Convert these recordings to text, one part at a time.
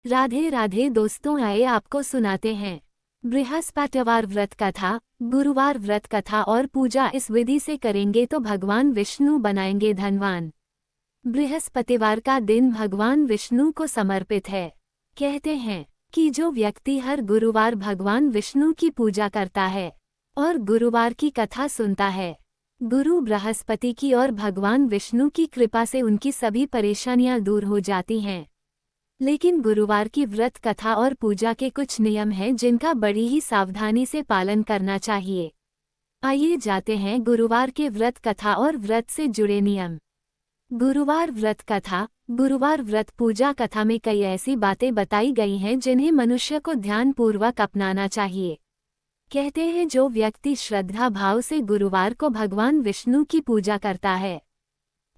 राधे राधे दोस्तों, आए आपको सुनाते हैं बृहस्पतिवार व्रत कथा। गुरुवार व्रत कथा और पूजा इस विधि से करेंगे तो भगवान विष्णु बनाएंगे धनवान। बृहस्पतिवार का दिन भगवान विष्णु को समर्पित है। कहते हैं कि जो व्यक्ति हर गुरुवार भगवान विष्णु की पूजा करता है और गुरुवार की कथा सुनता है, गुरु बृहस्पति की और भगवान विष्णु की कृपा से उनकी सभी परेशानियां दूर हो जाती हैं। लेकिन गुरुवार की व्रत कथा और पूजा के कुछ नियम हैं जिनका बड़ी ही सावधानी से पालन करना चाहिए। आइए जाते हैं गुरुवार के व्रत कथा और व्रत से जुड़े नियम। गुरुवार व्रत कथा। गुरुवार व्रत पूजा कथा में कई ऐसी बातें बताई गई हैं जिन्हें मनुष्य को ध्यानपूर्वक अपनाना चाहिए। कहते हैं जो व्यक्ति श्रद्धा भाव से गुरुवार को भगवान विष्णु की पूजा करता है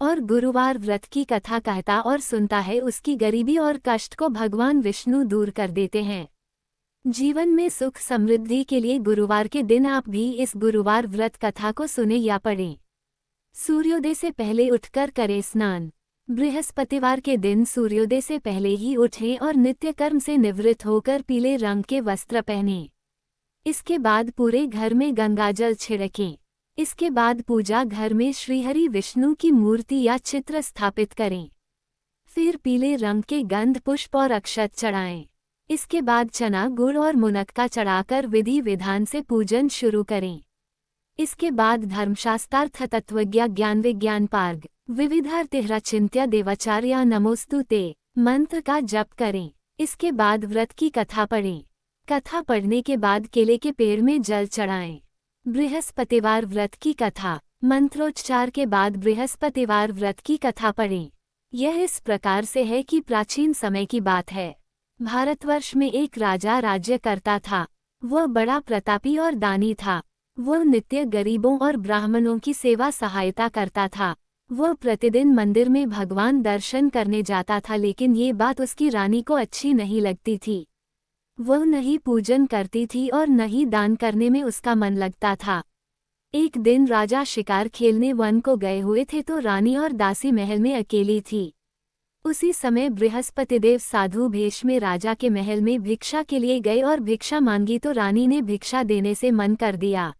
और गुरुवार व्रत की कथा कहता और सुनता है, उसकी गरीबी और कष्ट को भगवान विष्णु दूर कर देते हैं। जीवन में सुख समृद्धि के लिए गुरुवार के दिन आप भी इस गुरुवार व्रत कथा को सुने या पढ़ें। सूर्योदय से पहले उठकर करें स्नान। बृहस्पतिवार के दिन सूर्योदय से पहले ही उठें और नित्य कर्म से निवृत्त होकर पीले रंग के वस्त्र पहनें। इसके बाद पूरे घर में गंगाजल छिड़कें। इसके बाद पूजा घर में श्रीहरि विष्णु की मूर्ति या चित्र स्थापित करें। फिर पीले रंग के गंध पुष्प और अक्षत चढ़ाएं। इसके बाद चना गुड़ और मुनक्का चढ़ाकर विधि विधान से पूजन शुरू करें। इसके बाद धर्मशास्त्रार्थ तत्वज्ञ ज्ञान विज्ञान पार्ग विविधार्तिहरा चिंत्य देवाचार्य नमोस्तु ते मंत्र का जप करें। इसके बाद व्रत की कथा पढ़ें। कथा पढ़ने के बाद केले के पेड़ में जल चढ़ाएं। बृहस्पतिवार व्रत की कथा। मंत्रोच्चार के बाद बृहस्पतिवार व्रत की कथा पढ़ें। यह इस प्रकार से है कि प्राचीन समय की बात है। भारतवर्ष में एक राजा राज्य करता था। वह बड़ा प्रतापी और दानी था। वह नित्य गरीबों और ब्राह्मणों की सेवा सहायता करता था। वह प्रतिदिन मंदिर में भगवान दर्शन करने जाता था, लेकिन ये बात उसकी रानी को अच्छी नहीं लगती थी। वह नहीं पूजन करती थी और न ही दान करने में उसका मन लगता था। एक दिन राजा शिकार खेलने वन को गए हुए थे तो रानी और दासी महल में अकेली थी। उसी समय बृहस्पतिदेव साधु भेष में राजा के महल में भिक्षा के लिए गए और भिक्षा मांगी तो रानी ने भिक्षा देने से मन कर दिया।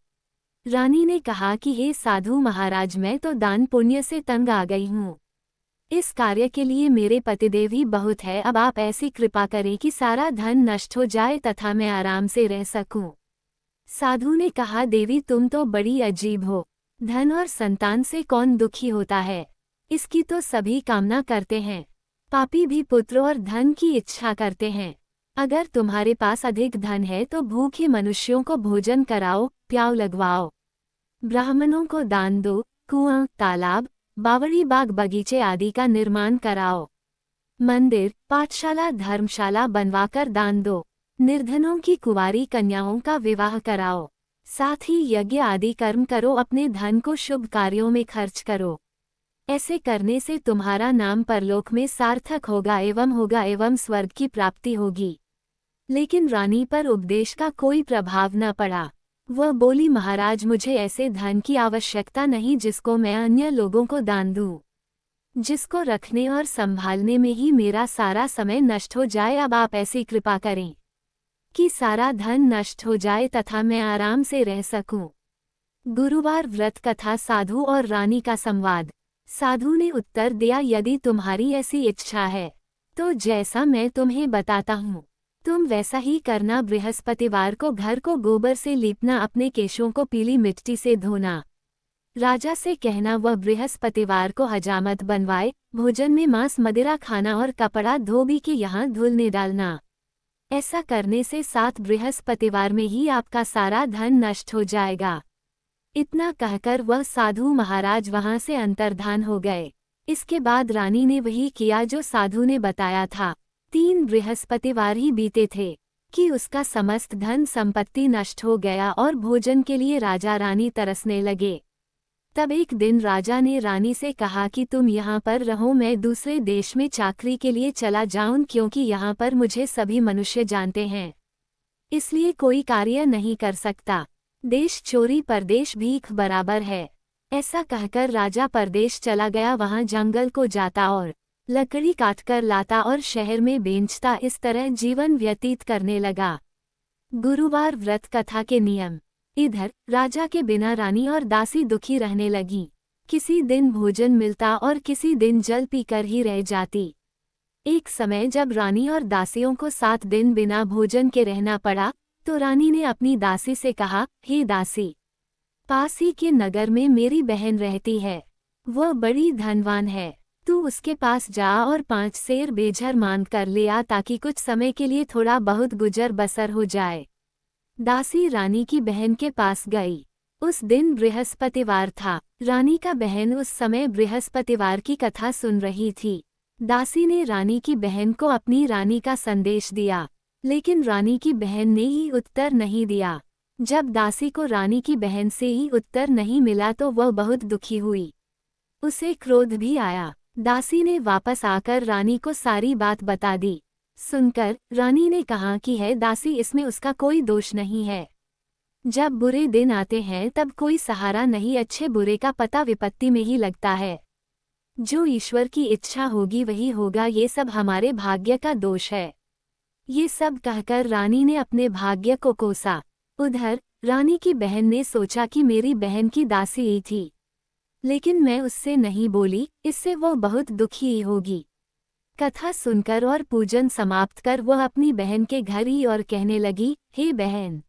रानी ने कहा कि हे साधु महाराज, मैं तो दान पुण्य से तंग आ गई हूँ। इस कार्य के लिए मेरे पतिदेव ही बहुत है। अब आप ऐसी कृपा करें कि सारा धन नष्ट हो जाए तथा मैं आराम से रह सकूं। साधु ने कहा, देवी तुम तो बड़ी अजीब हो। धन और संतान से कौन दुखी होता है? इसकी तो सभी कामना करते हैं। पापी भी पुत्र और धन की इच्छा करते हैं। अगर तुम्हारे पास अधिक धन है तो भूखे मनुष्यों को भोजन कराओ, प्याव लगवाओ। ब्राह्मणों को दान दो, कुआं, तालाब, बावड़ी, बाग बगीचे आदि का निर्माण कराओ। मंदिर, पाठशाला, धर्मशाला बनवाकर दान दो। निर्धनों की कुंवारी कन्याओं का विवाह कराओ। साथ ही यज्ञ आदि कर्म करो। अपने धन को शुभ कार्यों में खर्च करो। ऐसे करने से तुम्हारा नाम परलोक में सार्थक होगा एवं स्वर्ग की प्राप्ति होगी। लेकिन रानी पर उपदेश का कोई प्रभाव न पड़ा। वह बोली, महाराज मुझे ऐसे धन की आवश्यकता नहीं जिसको मैं अन्य लोगों को दान दूं। जिसको रखने और संभालने में ही मेरा सारा समय नष्ट हो जाए। अब आप ऐसी कृपा करें कि सारा धन नष्ट हो जाए तथा मैं आराम से रह सकूं। गुरुवार व्रत कथा। साधु और रानी का संवाद। साधु ने उत्तर दिया, यदि तुम्हारी ऐसी इच्छा है तो जैसा मैं तुम्हें बताता हूँ तुम वैसा ही करना। बृहस्पतिवार को घर को गोबर से लीपना, अपने केशों को पीली मिट्टी से धोना। राजा से कहना वह बृहस्पतिवार को हजामत बनवाए। भोजन में मांस मदिरा खाना और कपड़ा धोबी के यहाँ धुलने डालना। ऐसा करने से 7 बृहस्पतिवार में ही आपका सारा धन नष्ट हो जाएगा। इतना कहकर वह साधु महाराज वहां से अंतर्धान हो गए। इसके बाद रानी ने वही किया जो साधु ने बताया था। 3 बृहस्पतिवार ही बीते थे कि उसका समस्त धन संपत्ति नष्ट हो गया और भोजन के लिए राजा रानी तरसने लगे। तब एक दिन राजा ने रानी से कहा कि तुम यहाँ पर रहो, मैं दूसरे देश में चाकरी के लिए चला जाऊं, क्योंकि यहाँ पर मुझे सभी मनुष्य जानते हैं, इसलिए कोई कार्य नहीं कर सकता। देश चोरी परदेश भीख बराबर है। ऐसा कहकर राजा परदेश चला गया। वहां जंगल को जाता और लकड़ी काटकर लाता और शहर में बेचता, इस तरह जीवन व्यतीत करने लगा। गुरुवार व्रत कथा के नियम। इधर राजा के बिना रानी और दासी दुखी रहने लगी। किसी दिन भोजन मिलता और किसी दिन जल पीकर ही रह जाती। एक समय जब रानी और दासियों को 7 दिन बिना भोजन के रहना पड़ा, तो रानी ने अपनी दासी से कहा, हे दासी, पास ही के नगर में मेरी बहन रहती है। वह बड़ी धनवान है। तू उसके पास जा और 5 सेर बेझर मांग कर ले आ, ताकि कुछ समय के लिए थोड़ा बहुत गुजर बसर हो जाए। दासी रानी की बहन के पास गई। उस दिन बृहस्पतिवार था। रानी का बहन उस समय बृहस्पतिवार की कथा सुन रही थी। दासी ने रानी की बहन को अपनी रानी का संदेश दिया, लेकिन रानी की बहन ने ही उत्तर नहीं दिया। जब दासी को रानी की बहन से ही उत्तर नहीं मिला तो वह बहुत दुखी हुई। उसे क्रोध भी आया। दासी ने वापस आकर रानी को सारी बात बता दी। सुनकर रानी ने कहा कि है दासी, इसमें उसका कोई दोष नहीं है। जब बुरे दिन आते हैं तब कोई सहारा नहीं, अच्छे बुरे का पता विपत्ति में ही लगता है। जो ईश्वर की इच्छा होगी वही होगा, ये सब हमारे भाग्य का दोष है। ये सब कहकर रानी ने अपने भाग्य को कोसा। उधर रानी की बहन ने सोचा कि मेरी बहन की दासी ही थी, लेकिन मैं उससे नहीं बोली, इससे वो बहुत दुखी ही होगी। कथा सुनकर और पूजन समाप्त कर वह अपनी बहन के घर ही और कहने लगी, हे बहन,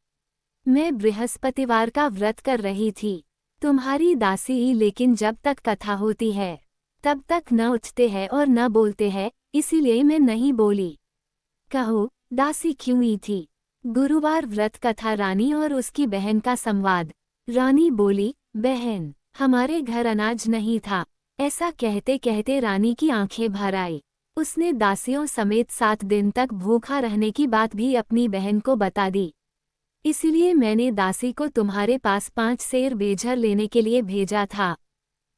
मैं बृहस्पतिवार का व्रत कर रही थी, तुम्हारी दासी ही, लेकिन जब तक कथा होती है तब तक न उठते हैं और न बोलते हैं, इसीलिए मैं नहीं बोली। कहो दासी क्यों ही थी? गुरुवार व्रत कथा रानी और उसकी बहन का संवाद। रानी बोली, बहन, हमारे घर अनाज नहीं था। ऐसा कहते कहते रानी की आंखें भर आई। उसने दासियों समेत 7 दिन तक भूखा रहने की बात भी अपनी बहन को बता दी। इसलिए मैंने दासी को तुम्हारे पास 5 सेर बेझर लेने के लिए भेजा था।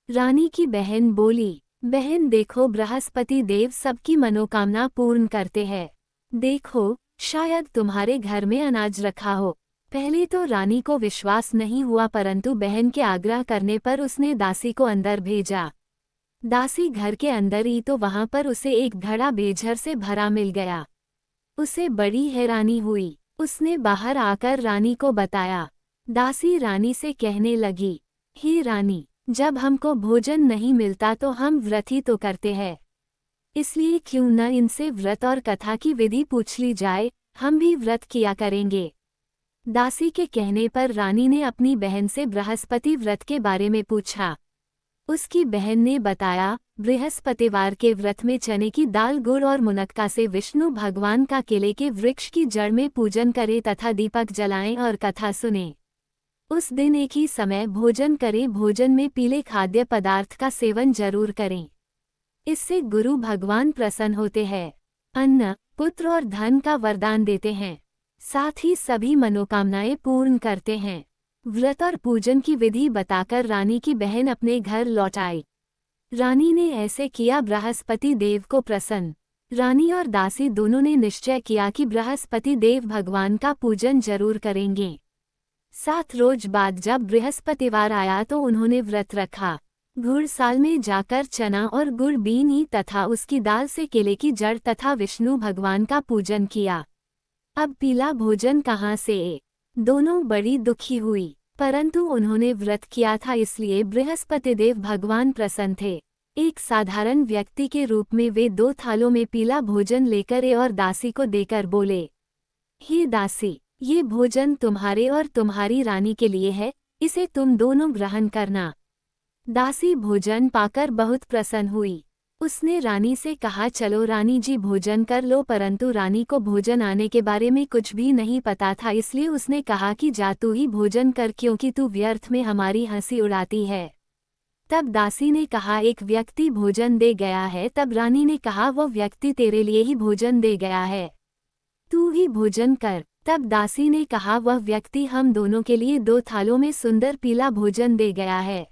रानी की बहन बोली, बहन देखो, बृहस्पति देव सबकी मनोकामना पूर्ण करते हैं। देखो, शायद तुम्हारे घर में अनाज रखा हो। पहले तो रानी को विश्वास नहीं हुआ, परंतु बहन के आग्रह करने पर उसने दासी को अंदर भेजा। दासी घर के अंदर ही तो वहां पर उसे एक घड़ा बेझर से भरा मिल गया। उसे बड़ी हैरानी हुई। उसने बाहर आकर रानी को बताया। दासी रानी से कहने लगी, हे रानी, जब हमको भोजन नहीं मिलता तो हम व्रत ही तो करते हैं, इसलिए क्यों न इनसे व्रत और कथा की विधि पूछ ली जाए, हम भी व्रत किया करेंगे। दासी के कहने पर रानी ने अपनी बहन से बृहस्पति व्रत के बारे में पूछा। उसकी बहन ने बताया, बृहस्पतिवार के व्रत में चने की दाल, गुड़ और मुनक्का से विष्णु भगवान का केले के वृक्ष की जड़ में पूजन करें तथा दीपक जलाएं और कथा सुनें। उस दिन एक ही समय भोजन करें। भोजन में पीले खाद्य पदार्थ का सेवन जरूर करें, इससे गुरु भगवान प्रसन्न होते हैं। अन्न, पुत्र और धन का वरदान देते हैं, साथ ही सभी मनोकामनाएं पूर्ण करते हैं। व्रत और पूजन की विधि बताकर रानी की बहन अपने घर लौट आई। रानी ने ऐसे किया बृहस्पति देव को प्रसन्न। रानी और दासी दोनों ने निश्चय किया कि बृहस्पति देव भगवान का पूजन जरूर करेंगे। 7 रोज बाद जब बृहस्पतिवार आया तो उन्होंने व्रत रखा। घुड़साल में जाकर चना और गुड़ बीनी तथा उसकी दाल से केले की जड़ तथा विष्णु भगवान का पूजन किया। अब पीला भोजन कहाँ से? दोनों बड़ी दुखी हुई, परंतु उन्होंने व्रत किया था, इसलिए बृहस्पति देव भगवान प्रसन्न थे। एक साधारण व्यक्ति के रूप में वे 2 थालों में पीला भोजन लेकर और दासी को देकर बोले, हे दासी, ये भोजन तुम्हारे और तुम्हारी रानी के लिए है, इसे तुम दोनों ग्रहण करना। दासी भोजन पाकर बहुत प्रसन्न हुई। उसने रानी से कहा, चलो रानी जी भोजन कर लो, परंतु रानी को भोजन आने के बारे में कुछ भी नहीं पता था, इसलिए उसने कहा कि जा तू ही भोजन कर, क्योंकि तू व्यर्थ में हमारी हंसी उड़ाती है। तब दासी ने कहा, एक व्यक्ति भोजन दे गया है। तब रानी ने कहा, वो व्यक्ति तेरे लिए ही भोजन दे गया है, तू ही भोजन कर। तब दासी ने कहा, वह व्यक्ति हम दोनों के लिए 2 थालों में सुंदर पीला भोजन दे गया है,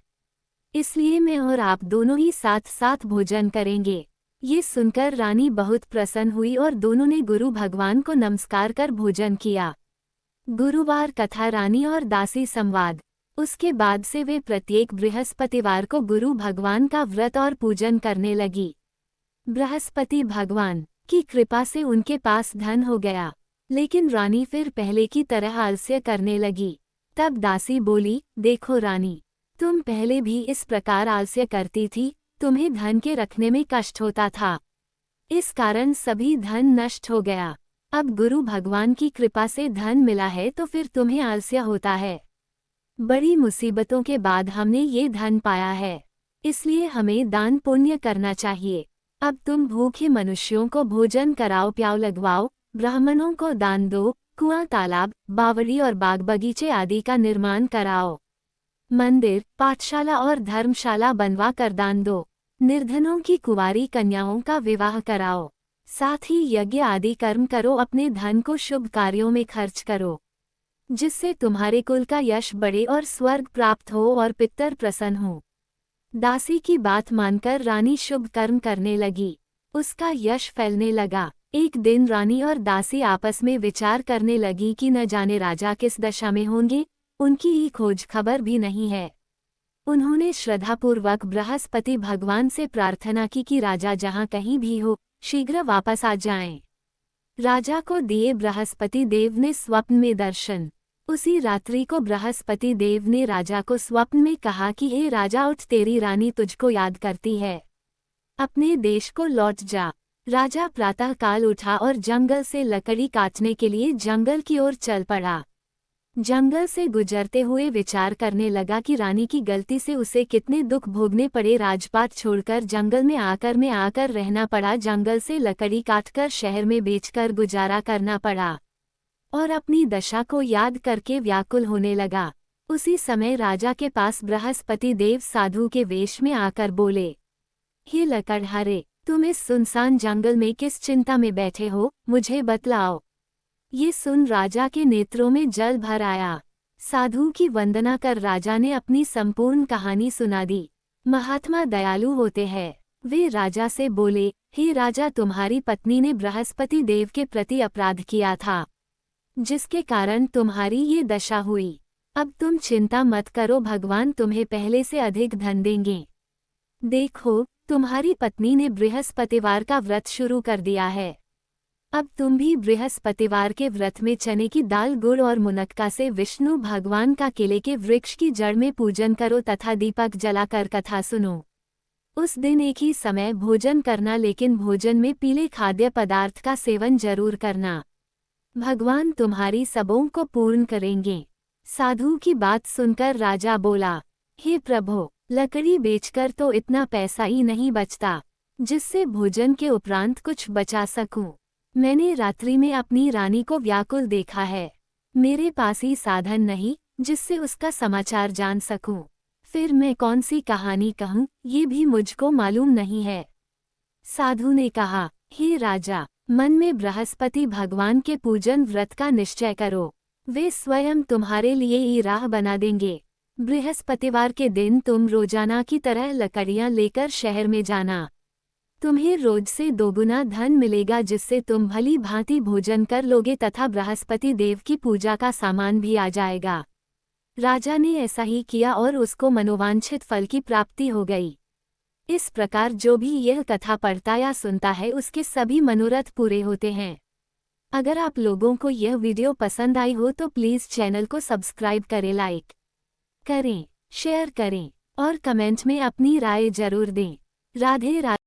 इसलिए मैं और आप दोनों ही साथ साथ भोजन करेंगे। ये सुनकर रानी बहुत प्रसन्न हुई और दोनों ने गुरु भगवान को नमस्कार कर भोजन किया। गुरुवार कथा रानी और दासी संवाद। उसके बाद से वे प्रत्येक बृहस्पतिवार को गुरु भगवान का व्रत और पूजन करने लगी। बृहस्पति भगवान की कृपा से उनके पास धन हो गया, लेकिन रानी फिर पहले की तरह आलस्य करने लगी। तब दासी बोली, देखो रानी, तुम पहले भी इस प्रकार आलस्य करती थी, तुम्हें धन के रखने में कष्ट होता था, इस कारण सभी धन नष्ट हो गया। अब गुरु भगवान की कृपा से धन मिला है तो फिर तुम्हें आलस्य होता है। बड़ी मुसीबतों के बाद हमने ये धन पाया है, इसलिए हमें दान पुण्य करना चाहिए। अब तुम भूखे मनुष्यों को भोजन कराओ, प्याव लगवाओ, ब्राह्मणों को दान दो, कुआं तालाब बावड़ी और बाग बगीचे आदि का निर्माण कराओ, मंदिर पाठशाला और धर्मशाला बनवा कर दान दो, निर्धनों की कुंवारी कन्याओं का विवाह कराओ, साथ ही यज्ञ आदि कर्म करो, अपने धन को शुभ कार्यों में खर्च करो, जिससे तुम्हारे कुल का यश बढ़े और स्वर्ग प्राप्त हो और पितर प्रसन्न हो। दासी की बात मानकर रानी शुभ कर्म करने लगी, उसका यश फैलने लगा। एक दिन रानी और दासी आपस में विचार करने लगी कि न जाने राजा किस दशा में होंगे, उनकी ही खोज खबर भी नहीं है। उन्होंने श्रद्धापूर्वक बृहस्पति भगवान से प्रार्थना की कि राजा जहाँ कहीं भी हो, शीघ्र वापस आ जाएं। राजा को दिए बृहस्पति देव ने स्वप्न में दर्शन। उसी रात्रि को बृहस्पति देव ने राजा को स्वप्न में कहा कि हे राजा, उठ, तेरी रानी तुझको याद करती है, अपने देश को लौट जा। राजा प्रातः काल उठा और जंगल से लकड़ी काटने के लिए जंगल की ओर चल पड़ा। जंगल से गुजरते हुए विचार करने लगा कि रानी की गलती से उसे कितने दुख भोगने पड़े। राजपाट छोड़कर जंगल में आकर रहना पड़ा, जंगल से लकड़ी काटकर शहर में बेचकर गुजारा करना पड़ा और अपनी दशा को याद करके व्याकुल होने लगा। उसी समय राजा के पास बृहस्पति देव साधु के वेश में आकर बोले, हे लकड़हारे, तुम इस सुनसान जंगल में किस चिंता में बैठे हो, मुझे बतलाओ। ये सुन राजा के नेत्रों में जल भर आया। साधु की वंदना कर राजा ने अपनी संपूर्ण कहानी सुना दी। महात्मा दयालु होते हैं। वे राजा से बोले, हे राजा, तुम्हारी पत्नी ने बृहस्पति देव के प्रति अपराध किया था, जिसके कारण तुम्हारी ये दशा हुई। अब तुम चिंता मत करो, भगवान तुम्हें पहले से अधिक धन देंगे। देखो, तुम्हारी पत्नी ने बृहस्पतिवार का व्रत शुरू कर दिया है। अब तुम भी बृहस्पतिवार के व्रत में चने की दाल, गुड़ और मुनक्का से विष्णु भगवान का केले के वृक्ष की जड़ में पूजन करो तथा दीपक जलाकर कथा सुनो। उस दिन एक ही समय भोजन करना, लेकिन भोजन में पीले खाद्य पदार्थ का सेवन जरूर करना। भगवान तुम्हारी सबों को पूर्ण करेंगे। साधु की बात सुनकर राजा बोला, हे प्रभु, लकड़ी बेचकर तो इतना पैसा ही नहीं बचता जिससे भोजन के उपरांत कुछ बचा सकूं। मैंने रात्रि में अपनी रानी को व्याकुल देखा है, मेरे पास ही साधन नहीं जिससे उसका समाचार जान सकूं। फिर मैं कौन सी कहानी कहूं, ये भी मुझको मालूम नहीं है। साधु ने कहा, हे राजा, मन में बृहस्पति भगवान के पूजन व्रत का निश्चय करो, वे स्वयं तुम्हारे लिए ही राह बना देंगे। बृहस्पतिवार के दिन तुम रोजाना की तरह लकड़ियां लेकर शहर में जाना। तुम्हें रोज से दोगुना धन मिलेगा, जिससे तुम भली भांति भोजन कर लोगे तथा बृहस्पति देव की पूजा का सामान भी आ जाएगा। राजा ने ऐसा ही किया और उसको मनोवांछित फल की प्राप्ति हो गई। इस प्रकार जो भी यह कथा पढ़ता या सुनता है, उसके सभी मनोरथ पूरे होते हैं। अगर आप लोगों को यह वीडियो पसंद आई हो तो प्लीज़ चैनल को सब्सक्राइब करें, लाइक करें, शेयर करें और कमेंट में अपनी राय जरूर दें। राधे राधे।